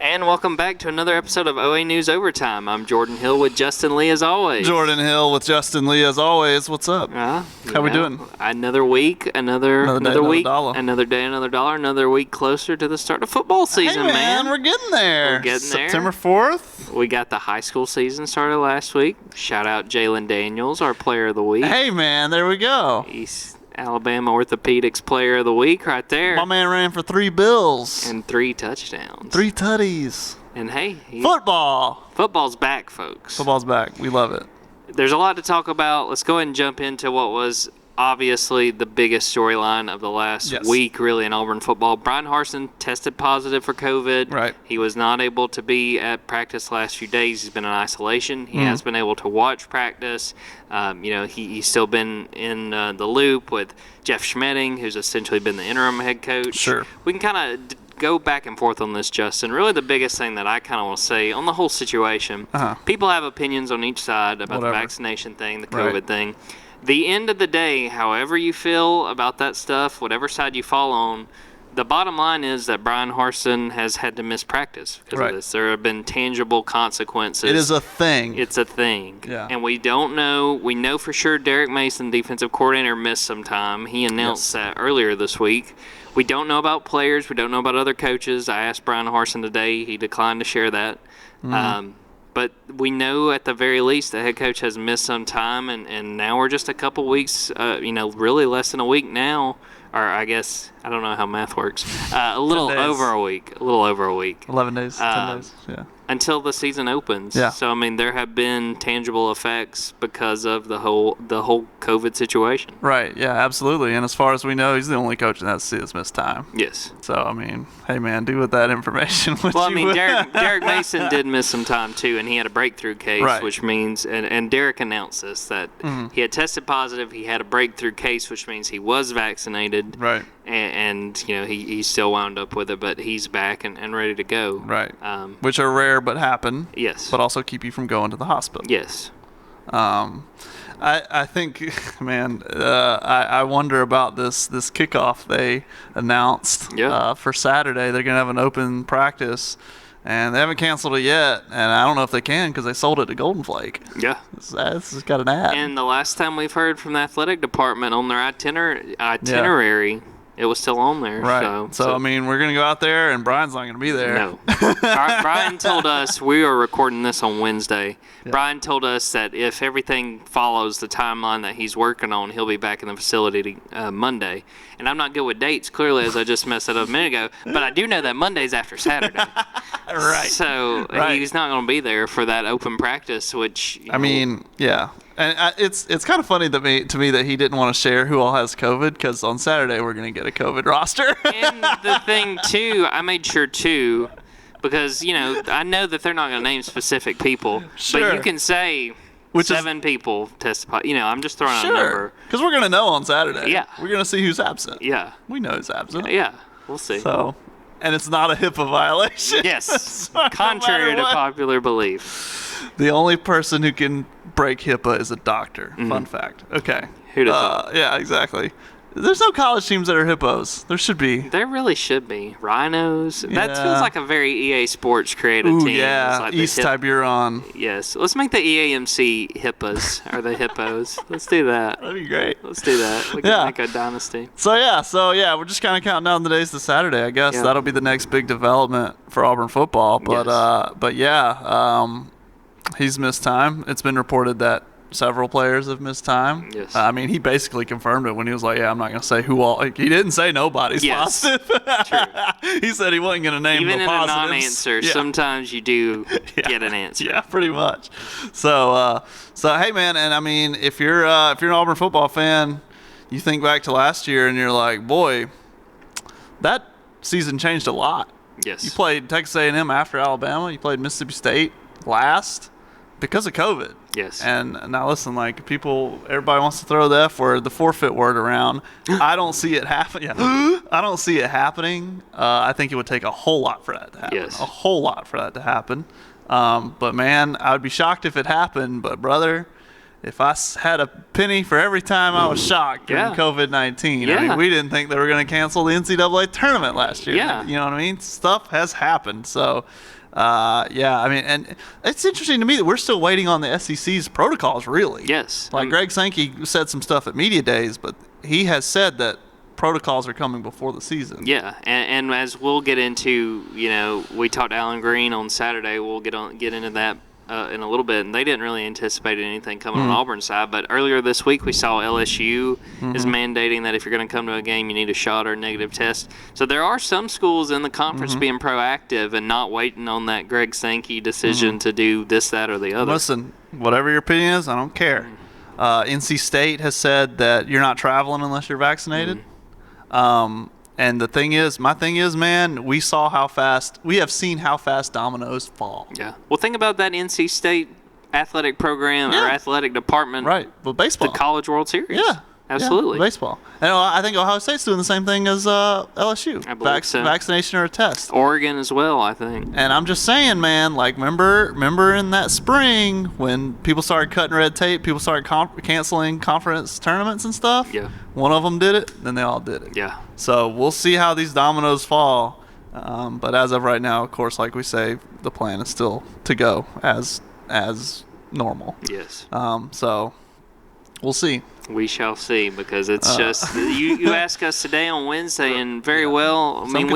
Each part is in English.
And welcome back to another episode of OA News Overtime. I'm Jordan Hill with Justin Lee as always. Jordan Hill with Justin Lee as always. What's up? How we doing? Another week, another week, another day, another dollar, another week closer to the start of football season, hey man. We're getting there. September 4th. We got the high school season started last week. Shout out Jalen Daniels, our player of the week. Hey man, there we go. East Alabama Orthopedics player of the week right there. My man ran for 3 bills. And 3 touchdowns. 3 tutties. And hey, Football's back, folks. Football's back. We love it. There's a lot to talk about. Let's go ahead and jump into what was obviously the biggest storyline of the last week, really, in Auburn football. Bryan Harsin tested positive for COVID. Right. He was not able to be at practice the last few days. He's been in isolation. He has been able to watch practice. He's still been in the loop with Jeff Schmedding, who's essentially been the interim head coach. Sure. We can kind of go back and forth on this, Justin. Really, the biggest thing that I kind of want to say on the whole situation, people have opinions on each side about the vaccination thing, the COVID thing. The end of the day, however you feel about that stuff, whatever side you fall on, the bottom line is that Bryan Harsin has had to miss practice because of this. There have been tangible consequences. It is a thing. It's a thing. Yeah. And we don't know. We know for sure Derek Mason, defensive coordinator, missed some time. He announced that earlier this week. We don't know about players. We don't know about other coaches. I asked Bryan Harsin today. He declined to share that. But we know at the very least the head coach has missed some time, and now we're just a couple weeks, really less than a week now, or I guess, I don't know how math works, a little over a week. 11 days, 10 days, yeah. Until the season opens. Yeah. So, there have been tangible effects because of the whole COVID situation. Right, yeah, absolutely. And as far as we know, he's the only coach in that that's missed time. Yes. So, hey, man, do with that information what you will. Derek Mason did miss some time, too, and he had a breakthrough case, which means, and Derek announced this, that he had tested positive, he had a breakthrough case, which means he was vaccinated. Right. And he still wound up with it, but he's back and ready to go. Right. Which are rare but happen. Yes. But also keep you from going to the hospital. Yes. I think, man, I wonder about this kickoff they announced for Saturday. They're going to have an open practice, and they haven't canceled it yet. And I don't know if they can because they sold it to Golden Flake. Yeah. This has got an ad. And the last time we've heard from the athletic department on their itinerary, it was still on there. Right. So we're going to go out there, and Brian's not going to be there. No. Bryan told us, we are recording this on Wednesday. Yeah. Bryan told us that if everything follows the timeline that he's working on, he'll be back in the facility Monday. And I'm not good with dates, clearly, as I just messed it up a minute ago. But I do know that Monday's after Saturday. Right. So he's not going to be there for that open practice, which... yeah. And it's kind of funny to me that he didn't want to share who all has COVID, because on Saturday we're going to get a COVID roster. And the thing, too, I made sure, too, because, I know that they're not going to name specific people. Sure. But you can say 7 people tested positive. I'm just throwing out a number. Because we're going to know on Saturday. Yeah. We're going to see who's absent. Yeah. We know who's absent. Yeah. We'll see. So, and it's not a HIPAA violation. Yes. Contrary to popular belief. The only person who can break HIPAA is a doctor. Fun fact. Okay. Who'd have thought? Yeah, exactly. There's no college teams that are hippos. There should be. There really should be. Rhinos. Yeah. That feels like a very EA Sports created team. Yeah, like East Tiburon. Yes. Let's make the EAMC Hippos, or the Hippos. Let's do that. That'd be great. Let's do that. We can make a dynasty. So we're just kind of counting down the days to Saturday, I guess. Yeah. That'll be the next big development for Auburn football. But he's missed time. It's been reported that several players have missed time. Yes. He basically confirmed it when he was like, I'm not going to say who all. He didn't say nobody's positive. True. He said he wasn't going to name Even the in positives. a non-answer, sometimes you do get an answer. Yeah, pretty much. So hey, man, and if you're an Auburn football fan, you think back to last year and you're like, boy, that season changed a lot. Yes. You played Texas A&M after Alabama. You played Mississippi State last because of COVID. Yes. And now listen, everybody wants to throw the F word, the forfeit word around. I don't see it happen. Yeah. I don't see it happening. I think it would take a whole lot for that to happen. Yes. A whole lot for that to happen. But man, I would be shocked if it happened. But brother, if I had a penny for every time I was shocked during COVID-19, I mean, we didn't think they were going to cancel the NCAA tournament last year. Yeah. You know what I mean? Stuff has happened. So, I mean, and it's interesting to me that we're still waiting on the SEC's protocols, really. Yes. Like Greg Sankey said some stuff at Media Days, but he has said that protocols are coming before the season. Yeah, and as we'll get into, we talked to Alan Green on Saturday. We'll get into that in a little bit, and they didn't really anticipate anything coming on Auburn's side. But earlier this week, we saw LSU is mandating that if you're going to come to a game, you need a shot or a negative test. So there are some schools in the conference being proactive and not waiting on that Greg Sankey decision to do this, that, or the other. Listen, whatever your opinion is, I don't care. NC State has said that you're not traveling unless you're vaccinated. And my thing is, man, we have seen how fast dominoes fall. Yeah. Well, think about that NC State athletic program or athletic department. Right. Well, baseball. The College World Series. Yeah. Absolutely. Yeah, baseball. And I think Ohio State's doing the same thing as LSU. I believe so. Vaccination or a test. Oregon as well, I think. And I'm just saying, man, like, remember in that spring when people started cutting red tape, people started canceling conference tournaments and stuff? Yeah. One of them did it, then they all did it. Yeah. So we'll see how these dominoes fall. But as of right now, of course, like we say, the plan is still to go as normal. Yes. So we'll see. We shall see, because it's just you ask us today on Wednesday, and very well, I mean,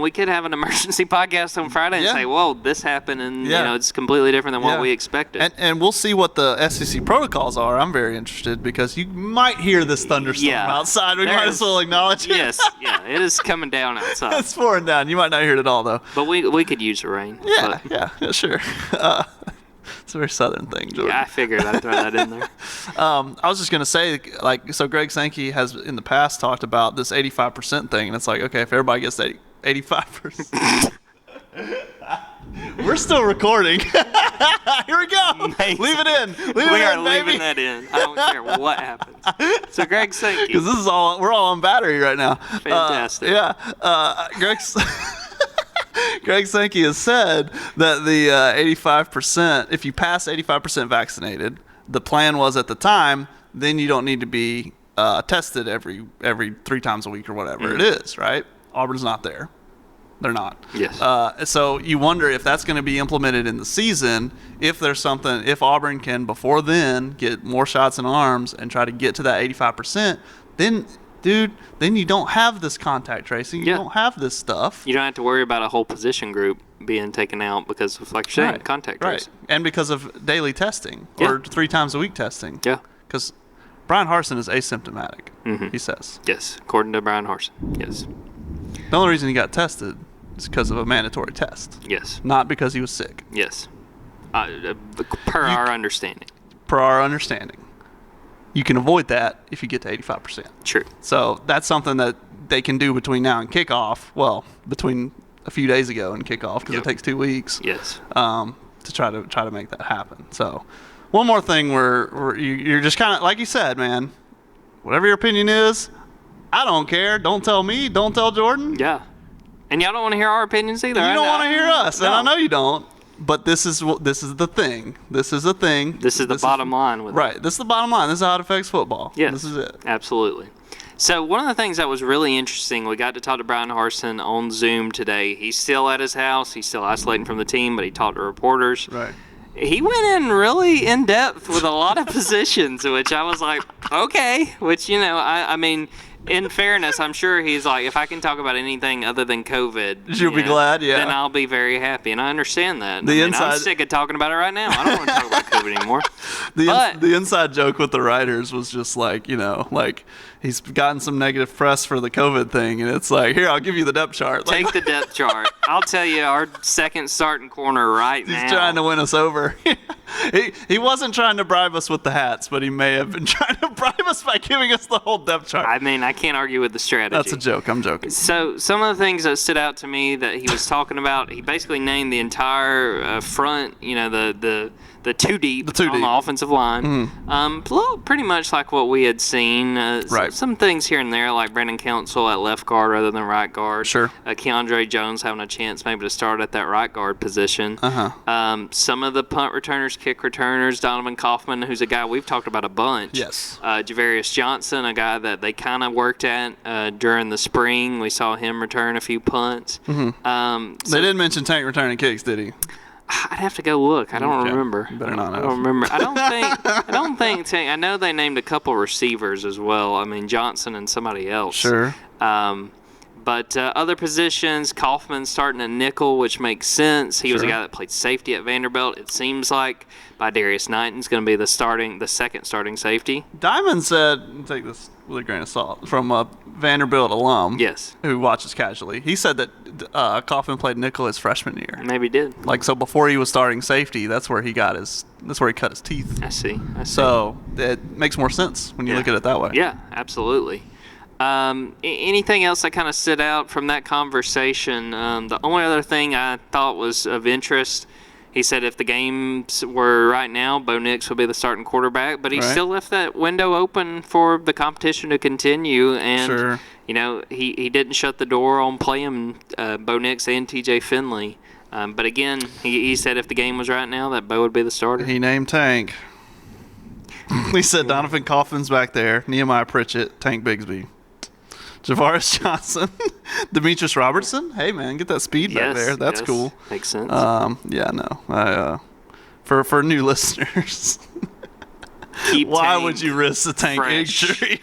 we could have an emergency podcast on Friday and say, "Whoa, this happened," and it's completely different than what we expected. And we'll see what the SEC protocols are. I'm very interested, because you might hear this thunderstorm outside. We might as well acknowledge it. Yes, it is coming down outside. It's pouring down. You might not hear it at all, though. But we could use the rain. Yeah, sure. It's a very southern thing, Jordan. Yeah, I figured I'd throw that in there. I was just going to say, so Greg Sankey has in the past talked about this 85% thing, and it's like, okay, if everybody gets 85%. We're still recording. Here we go. Amazing. Leave it in. We are leaving that in. I don't care what happens. So Greg Sankey. Because we're all on battery right now. Fantastic. Greg Sankey has said that the 85%, if you pass 85% vaccinated, the plan was at the time, then you don't need to be tested every 3 times a week or whatever it is, right? Auburn's not there. They're not. Yes. So you wonder if that's going to be implemented in the season, if Auburn can before then get more shots in arms and try to get to that 85%, then you don't have this contact tracing. You don't have this stuff. You don't have to worry about a whole position group being taken out because of, like you're saying, contact tracing. Right. And because of daily testing or 3 times a week testing. Yeah. Because Bryan Harsin is asymptomatic, he says. Yes, according to Bryan Harsin. Yes. The only reason he got tested is because of a mandatory test. Yes. Not because he was sick. Yes. Per our understanding. Per our understanding. You can avoid that if you get to 85%. True. So that's something that they can do between now and kickoff. Well, between a few days ago and kickoff, because it takes 2 weeks. Yes. To try to make that happen. So, one more thing where you're just kind of like you said, man. Whatever your opinion is, I don't care. Don't tell me. Don't tell Jordan. Yeah. And y'all don't want to hear our opinions either. You don't want to hear us, no. and I know you don't. But this is the thing. This is the thing. This is the bottom line with it. Right. This is the bottom line. This is how it affects football. Yes. This is it. Absolutely. So one of the things that was really interesting, we got to talk to Bryan Harsin on Zoom today. He's still at his house. He's still isolating from the team, but he talked to reporters. Right. He went in really in depth with a lot of positions, which I was like, okay. Which, I mean, in fairness, I'm sure he's like, if I can talk about anything other than COVID, you'll be glad, then I'll be very happy. And I understand that. I'm sick of talking about it right now. I don't want to talk about COVID anymore. The inside joke with the writers was just like, like he's gotten some negative press for the COVID thing, and it's like, here, I'll give you the depth chart. Take the depth chart. I'll tell you our second starting corner right now. He's trying to win us over. He wasn't trying to bribe us with the hats, but he may have been trying to bribe us by giving us the whole depth chart. I mean, I can't argue with the strategy. That's a joke. I'm joking. So some of the things that stood out to me that he was talking about, he basically named the entire front, the two deep on the offensive line. Pretty much like what we had seen. Right. Some things here and there, like Brandon Council at left guard rather than right guard. Sure. Keandre Jones having a chance maybe to start at that right guard position. Uh-huh. Some of the punt returners returners, kick returners. Donovan Kaufman, who's a guy we've talked about a bunch. Yes. Javarius Johnson, a guy that they kind of worked at during the spring. We saw him return a few punts. Mm-hmm. They didn't mention Tank returning kicks, did he? I'd have to go look. I don't remember. You better not know. I don't remember. I don't think Tank. I know they named a couple receivers as well. I mean, Johnson and somebody else. Sure. But other positions, Kaufman starting a nickel, which makes sense. He was a guy that played safety at Vanderbilt. It seems like Darius Knighton's going to be the second starting safety. Diamond said, take this with a grain of salt, from a Vanderbilt alum. Yes. Who watches casually. He said that Kaufman played nickel his freshman year. Maybe did. So before he was starting safety, that's where he cut his teeth. I see. So it makes more sense when you look at it that way. Yeah, absolutely. Anything else that kind of stood out from that conversation? The only other thing I thought was of interest, he said if the games were right now, Bo Nix would be the starting quarterback, but he still left that window open for the competition to continue. And, he didn't shut the door on playing Bo Nix and TJ Finley. But again, he said if the game was right now, that Bo would be the starter. He named Tank. He said Donovan Kaufman's back there, Nehemiah Pritchett, Tank Bigsby. Javarius Johnson, Demetrius Robertson. Hey man, get that speed back there. That's cool. Makes sense. For new listeners, why would you risk the Tank injury?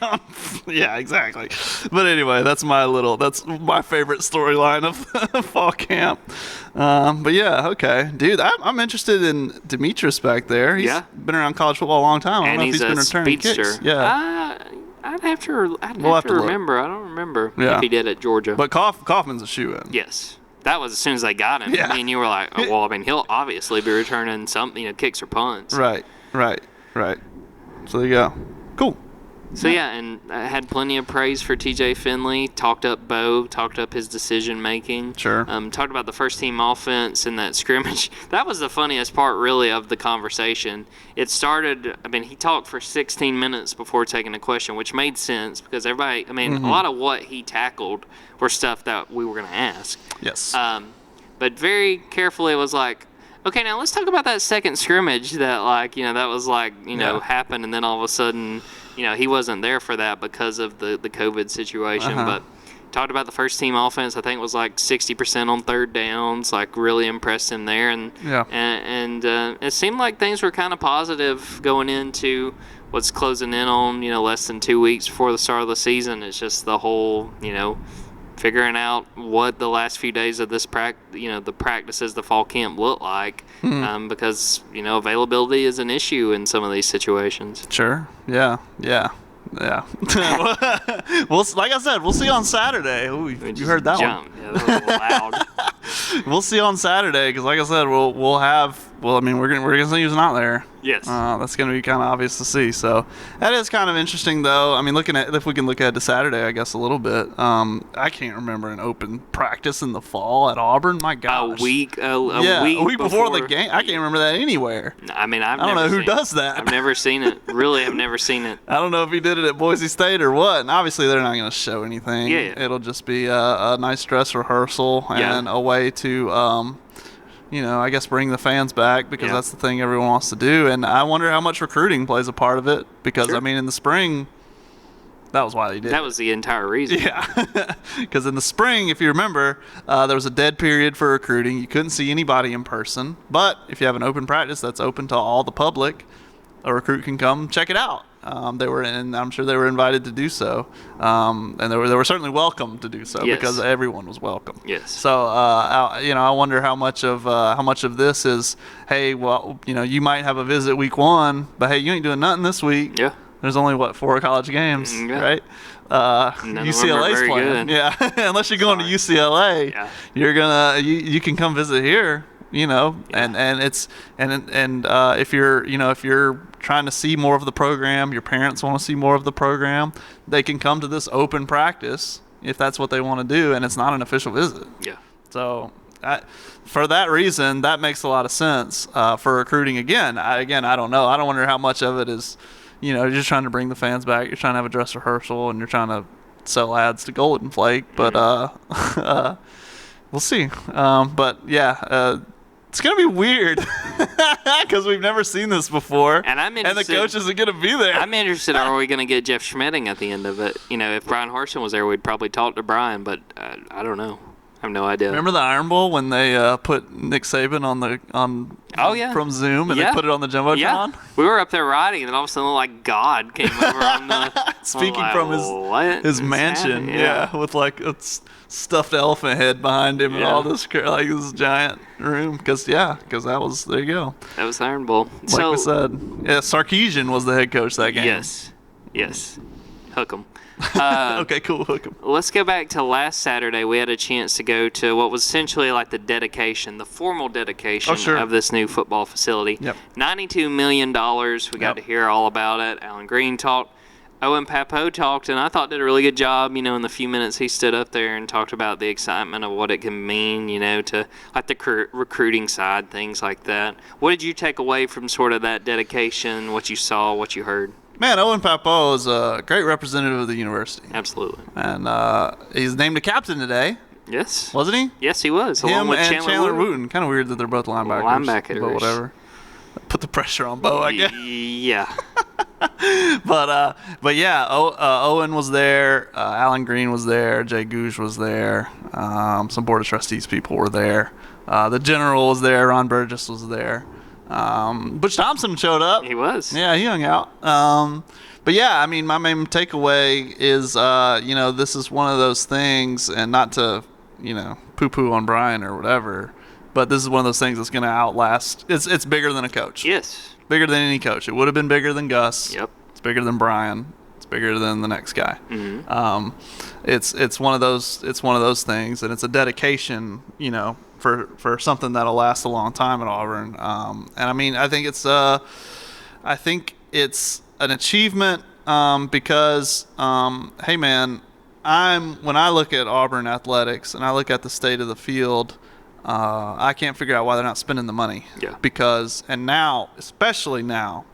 Yeah, exactly. But anyway, that's my favorite storyline of fall camp. But yeah, okay, dude, I'm interested in Demetrius back there. He's been around college football a long time. I don't know if he's been returning kicks. Yeah. I'd have to remember. I don't remember if he did at Georgia. But Kaufman's a shoe-in. Yes. That was as soon as they got him. Yeah. I mean, you were like, he'll obviously be returning some, kicks or punts. Right. So there you go. Cool. So, and I had plenty of praise for TJ Finley. Talked up Bo, talked up his decision-making. Sure. Talked about the first-team offense and that scrimmage. That was the funniest part, really, of the conversation. It started, he talked for 16 minutes before taking a question, which made sense because everybody, a lot of what he tackled were stuff that we were going to ask. Yes. But very carefully, it was like, okay, now let's talk about that second scrimmage that, happened, and then all of a sudden, he wasn't there for that because of the COVID situation. But talked about the first team offense. I think it was 60% on third downs. Really impressed him there, and it seemed like things were kind of positive going into what's closing in on less than 2 weeks before the start of the season. It's just the whole figuring out what the last few days of this the practices, the fall camp look like, because availability is an issue in some of these situations. Sure. Yeah. Well, like I said, we'll see on Saturday. Ooh, you heard that one? Yeah, that was loud. We'll see on Saturday because, like I said, we'll have. We're gonna see who's not there. Yes. That's gonna be kind of obvious to see. So that is kind of interesting, though. If we can look ahead to Saturday, I guess a little bit. I can't remember an open practice in the fall at Auburn. My gosh. A week before the game. I can't remember that anywhere. I don't know who does that. I've never seen it. Really, I've never seen it. I don't know if he did it at Boise State or what. And obviously, they're not going to show anything. Yeah. It'll just be a nice dress rehearsal and a way to, I guess bring the fans back because that's the thing everyone wants to do. And I wonder how much recruiting plays a part of it because, in the spring, that was why they did it. That was the entire reason. Yeah. Because in the spring, if you remember, there was a dead period for recruiting. You couldn't see anybody in person. But if you have an open practice that's open to all the public, a recruit can come check it out. I'm sure they were invited to do so, and they were certainly welcome to do so because everyone was welcome. Yes. So, I wonder how much of this is, hey, well, you might have a visit week 1, but hey, you ain't doing nothing this week. Yeah. There's only 4 college games, right? UCLA's playing. Good. Yeah. Unless you're going to UCLA, you're gonna you can come visit here. And if you're trying to see more of the program, your parents want to see more of the program, they can come to this open practice if that's what they want to do, and it's not an official visit. Yeah. So, for that reason, that makes a lot of sense for recruiting. Again, I don't know. I don't wonder how much of it is, you're just trying to bring the fans back. You're trying to have a dress rehearsal, and you're trying to sell ads to Golden Flake. But we'll see. But yeah. It's going to be weird. because we've never seen this before. And I'm interested. And the coach isn't going to be there. I'm interested. Are we going to get Jeff Schmedding at the end of it? If Bryan Harsin was there, we'd probably talk to Bryan, but I don't know. I have no idea. Remember the Iron Bowl when they put Nick Saban from Zoom and they put it on the Jumbotron? Yeah. We were up there riding, and then all of a sudden, like God came over on the speaking from his mansion, with like a stuffed elephant head behind him and all this giant room. Because that was there you go. That was Iron Bowl. Like we said, Sarkisian was the head coach that game. Yes, hook 'em. Okay, cool. Hook 'em. Let's go back to last Saturday. We had a chance to go to what was essentially like the formal dedication of this new football facility. Yep. $92 million. We got to hear all about it. Alan Green talked. Owen Pappoe talked, and I thought did a really good job, in the few minutes he stood up there and talked about the excitement of what it can mean, to like the recruiting side, things like that. What did you take away from sort of that dedication, what you saw, what you heard? Man, Owen Pappoe is a great representative of the university. Absolutely. And he's named a captain today. Yes. Wasn't he? Yes, he was. Him along with and Chandler Wooten. Kind of weird that they're both linebackers. But whatever. Put the pressure on Bo, I guess. Yeah. But yeah, Owen was there. Alan Green was there. Jay Gouge was there. Some board of trustees people were there. The general was there. Ron Burgess was there. Butch Thompson showed up. He was. Yeah, he hung out. But yeah, I mean, my main takeaway is, this is one of those things, and not to, poo-poo on Bryan or whatever, but this is one of those things that's going to outlast. It's bigger than a coach. Yes. Bigger than any coach. It would have been bigger than Gus. Yep. It's bigger than Bryan. It's bigger than the next guy. Mm-hmm. It's one of those things, and it's a dedication, for something that'll last a long time at Auburn. And I mean, I think it's an achievement because, hey man, when I look at Auburn athletics and I look at the state of the field, I can't figure out why they're not spending the money. Yeah. Because, and now, especially now,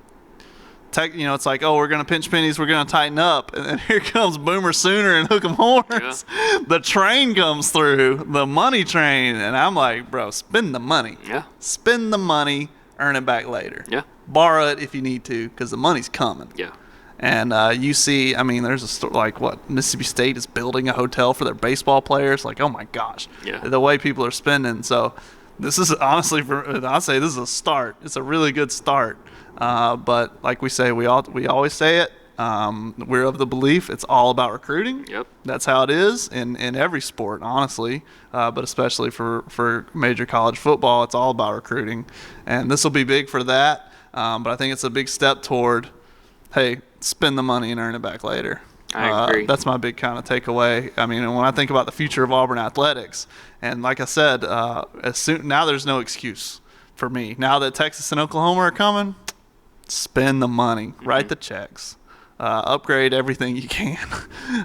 it's like, we're going to pinch pennies, we're going to tighten up, and then here comes Boomer Sooner and Hook 'em Horns. Yeah. The train comes through, the money train, and I'm like, bro, spend the money. Yeah. Spend the money, earn it back later. Yeah. Borrow it if you need to, because the money's coming. Yeah. And you see, I mean, there's a story like Mississippi State is building a hotel for their baseball players. Like, oh my gosh, the way people are spending. So this is honestly, I'd say this is a start. It's a really good start. But like we say, we always say it. We're of the belief it's all about recruiting. Yep. That's how it is in every sport, honestly. But especially for major college football, it's all about recruiting. And this will be big for that. But I think it's a big step toward, hey, spend the money and earn it back later. I agree. That's my big kind of takeaway. I mean, when I think about the future of Auburn athletics, and like I said, now there's no excuse for me. Now that Texas and Oklahoma are coming, spend the money, write the checks, upgrade everything you can,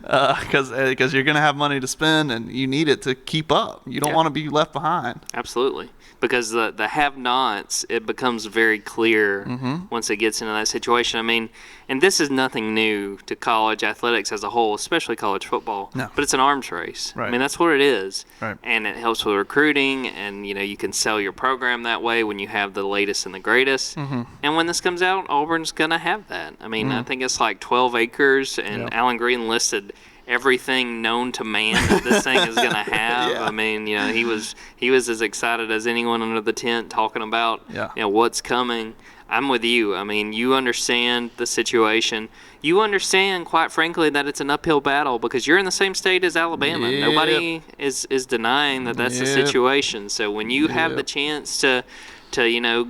because you're going to have money to spend and you need it to keep up. You don't want to be left behind. Absolutely. Because the have-nots, it becomes very clear once it gets into that situation. I mean, and this is nothing new to college athletics as a whole, especially college football. No. But it's an arms race. Right. I mean, that's what it is. Right. And it helps with recruiting, and, you can sell your program that way when you have the latest and the greatest. Mm-hmm. And when this comes out, Auburn's going to have that. I mean, I think it's like 12 acres, and Alan Green listed everything known to man that this thing is going to have. Yeah. I mean, he was as excited as anyone under the tent talking about what's coming. I'm with you. I mean, you understand the situation. You understand, quite frankly, that it's an uphill battle because you're in the same state as Alabama. Yep. Nobody is denying that that's the situation. So when you have the chance to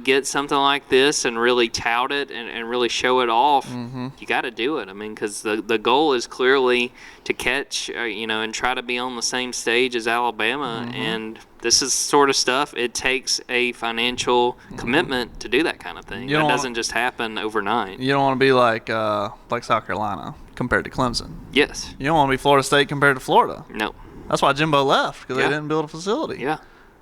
get something like this and really tout it and really show it off, you got to do it. I mean, because the goal is clearly to catch, and try to be on the same stage as Alabama. And this is sort of stuff, it takes a financial commitment to do that kind of thing. It doesn't just happen overnight. You don't want to be like South Carolina compared to Clemson. Yes. You don't want to be Florida State compared to Florida. No. That's why Jimbo left, because they didn't build a facility. Yeah.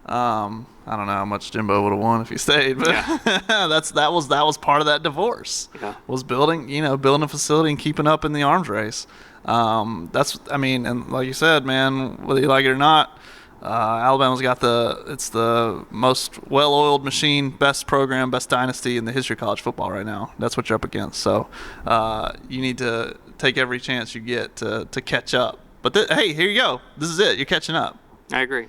I don't know how much Jimbo would have won if he stayed, but that was part of that divorce. Yeah. Was building a facility and keeping up in the arms race. And like you said, man, whether you like it or not, Alabama's got the most well-oiled machine, best program, best dynasty in the history of college football right now. That's what you're up against. So you need to take every chance you get to catch up. But hey, here you go. This is it. You're catching up. I agree.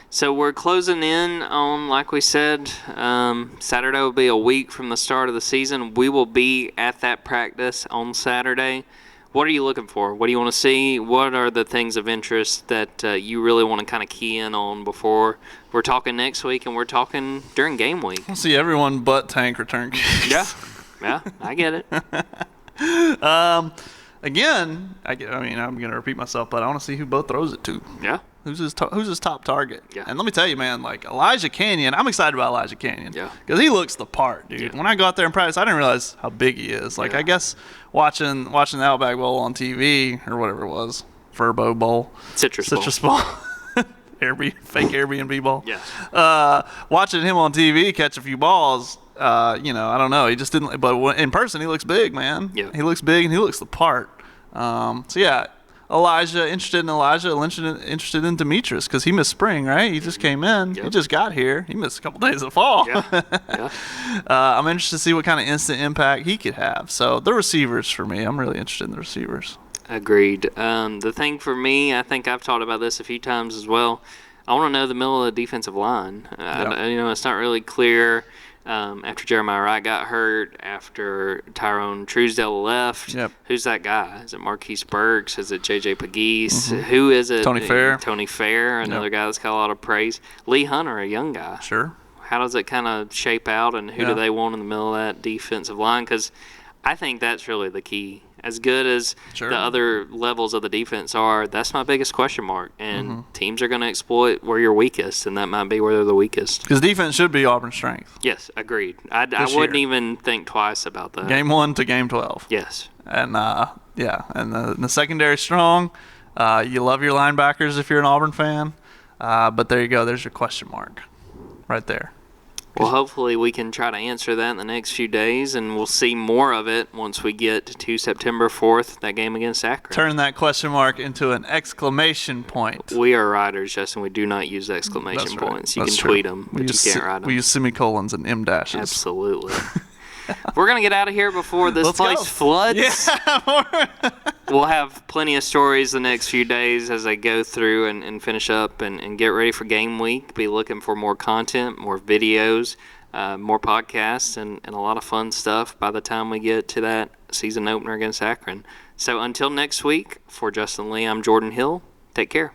So we're closing in on, like we said, Saturday will be a week from the start of the season. We will be at that practice on Saturday. What are you looking for? What do you want to see? What are the things of interest that you really want to kind of key in on before we're talking next week and we're talking during game week? I'll see everyone but Tank return kicks. Yeah, I get it. Again, I'm going to repeat myself, but I want to see who Bo throws it to. Yeah. Who's his top target? Yeah. And let me tell you, man, like Elijah Canyon, I'm excited about Elijah Canyon. Yeah. Because he looks the part, dude. Yeah. When I go out there and practice, I didn't realize how big he is. Like, Yeah. I guess watching the Outback Bowl on TV or whatever it was, Furbo Bowl. Citrus Bowl. Fake Airbnb bowl. Yeah. Watching him on TV catch a few balls, I don't know. He just didn't. But in person, he looks big, man. Yeah. He looks big and he looks the part. Interested in Demetrius because he missed spring, right? He just came in. Yep. He just got here. He missed a couple days of fall. Yeah. I'm interested to see what kind of instant impact he could have. So the receivers for me, I'm really interested in the receivers. Agreed. The thing for me, I think I've talked about this a few times as well. I want to know the middle of the defensive line. It's not really clear. After Jeremiah Wright got hurt, after Tyrone Truesdale left, who's that guy? Is it Marquise Burks? Is it J.J. Pegues? Mm-hmm. Who is it? Tony Fair. Tony Fair, another guy that's got a lot of praise. Lee Hunter, a young guy. Sure. How does it kind of shape out, and who do they want in the middle of that defensive line? Because I think that's really the key. As good as the other levels of the defense are, that's my biggest question mark. And teams are going to exploit where you're weakest, and that might be where they're the weakest. Because defense should be Auburn's strength. Yes, agreed. I wouldn't even think twice about that. Game 1 to game 12. Yes. And, the secondary strong. You love your linebackers if you're an Auburn fan. But there you go. There's your question mark right there. Well, hopefully we can try to answer that in the next few days, and we'll see more of it once we get to September 4th, that game against Akron. Turn that question mark into an exclamation point. We are writers, Justin. We do not use exclamation points. You can tweet them, but you can't write them. We use semicolons and M dashes. Absolutely. We're going to get out of here before this place floods. Yeah. We'll have plenty of stories the next few days as I go through and finish up and get ready for game week. Be looking for more content, more videos, more podcasts, and a lot of fun stuff by the time we get to that season opener against Akron. So until next week, for Justin Lee, I'm Jordan Hill. Take care.